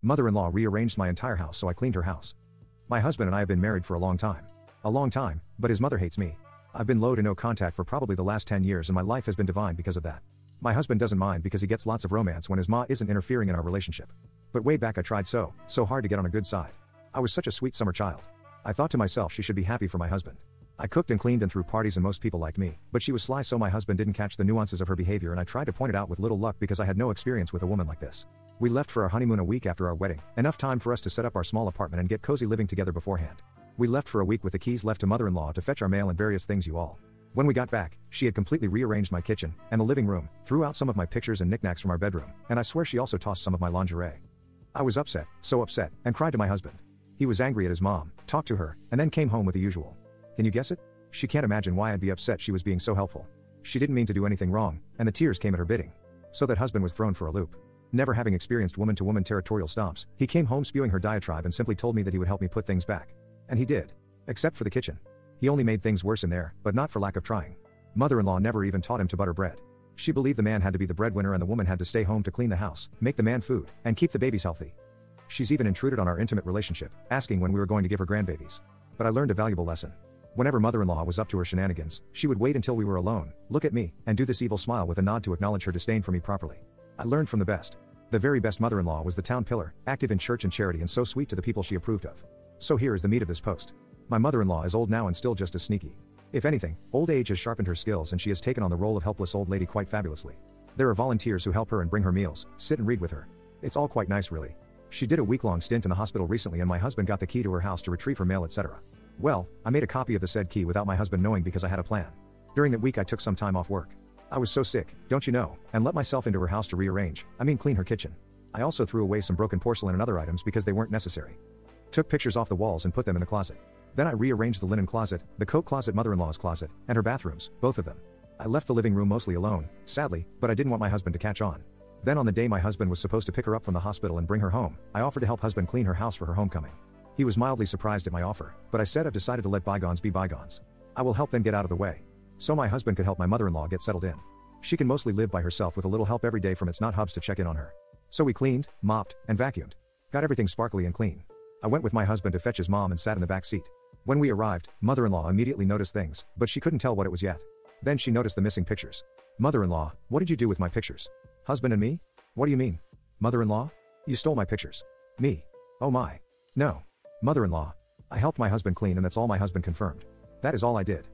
Mother-in-law rearranged my entire house, so I cleaned her house. My husband and I have been married for a long time. A long time, but his mother hates me. I've been low to no contact for probably the last 10 years and my life has been divine because of that. My husband doesn't mind because he gets lots of romance when his ma isn't interfering in our relationship. But way back I tried so hard to get on a good side. I was such a sweet summer child. I thought to myself she should be happy for my husband. I cooked and cleaned and threw parties and most people liked me, but she was sly so my husband didn't catch the nuances of her behavior and I tried to point it out with little luck because I had no experience with a woman like this. We left for our honeymoon a week after our wedding, enough time for us to set up our small apartment and get cozy living together beforehand. We left for a week with the keys left to mother-in-law to fetch our mail and various things you all. When we got back, she had completely rearranged my kitchen and the living room, threw out some of my pictures and knickknacks from our bedroom, and I swear she also tossed some of my lingerie. I was upset, so upset, and cried to my husband. He was angry at his mom, talked to her, and then came home with the usual. Can you guess it? She can't imagine why I'd be upset she was being so helpful. She didn't mean to do anything wrong, and the tears came at her bidding. So that husband was thrown for a loop. Never having experienced woman-to-woman territorial stomps, he came home spewing her diatribe and simply told me that he would help me put things back. And he did. Except for the kitchen. He only made things worse in there, but not for lack of trying. Mother-in-law never even taught him to butter bread. She believed the man had to be the breadwinner and the woman had to stay home to clean the house, make the man food, and keep the babies healthy. She's even intruded on our intimate relationship, asking when we were going to give her grandbabies. But I learned a valuable lesson. Whenever mother-in-law was up to her shenanigans, she would wait until we were alone, look at me, and do this evil smile with a nod to acknowledge her disdain for me properly. I learned from the best. The very best mother-in-law was the town pillar, active in church and charity and so sweet to the people she approved of. So here is the meat of this post. My mother-in-law is old now and still just as sneaky. If anything, old age has sharpened her skills and she has taken on the role of helpless old lady quite fabulously. There are volunteers who help her and bring her meals, sit and read with her. It's all quite nice really. She did a week-long stint in the hospital recently and my husband got the key to her house to retrieve her mail etc. Well, I made a copy of the said key without my husband knowing because I had a plan. During that week I took some time off work. I was so sick, don't you know, and let myself into her house to clean her kitchen. I also threw away some broken porcelain and other items because they weren't necessary. Took pictures off the walls and put them in the closet. Then I rearranged the linen closet, the coat closet, mother-in-law's closet, and her bathrooms, both of them. I left the living room mostly alone, sadly, but I didn't want my husband to catch on. Then on the day my husband was supposed to pick her up from the hospital and bring her home, I offered to help husband clean her house for her homecoming. He was mildly surprised at my offer, but I said I've decided to let bygones be bygones. I will help then get out of the way. So my husband could help my mother-in-law get settled in. She can mostly live by herself with a little help every day from its not hubs to check in on her. So we cleaned, mopped, and vacuumed. Got everything sparkly and clean. I went with my husband to fetch his mom and sat in the back seat. When we arrived, mother-in-law immediately noticed things, but she couldn't tell what it was yet. Then she noticed the missing pictures. Mother-in-law, what did you do with my pictures? Husband and me? What do you mean? Mother-in-law? You stole my pictures. Me? Oh my. No. Mother-in-law. I helped my husband clean and that's all my husband confirmed. That is all I did.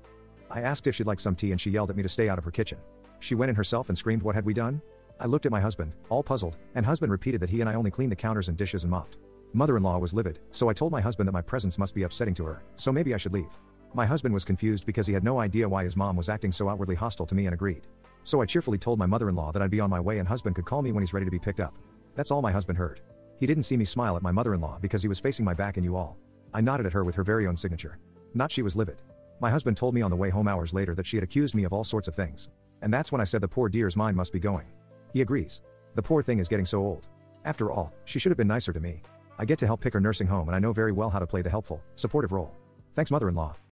I asked if she'd like some tea and she yelled at me to stay out of her kitchen. She went in herself and screamed what had we done? I looked at my husband, all puzzled, and husband repeated that he and I only cleaned the counters and dishes and mopped. Mother-in-law was livid, so I told my husband that my presence must be upsetting to her, so maybe I should leave. My husband was confused because he had no idea why his mom was acting so outwardly hostile to me and agreed. So I cheerfully told my mother-in-law that I'd be on my way and husband could call me when he's ready to be picked up. That's all my husband heard. He didn't see me smile at my mother-in-law because he was facing my back and you all. I nodded at her with her very own signature. Not she was livid. My husband told me on the way home hours later that she had accused me of all sorts of things. And that's when I said the poor dear's mind must be going. He agrees. The poor thing is getting so old. After all, she should have been nicer to me. I get to help pick her nursing home and I know very well how to play the helpful, supportive role. Thanks mother-in-law.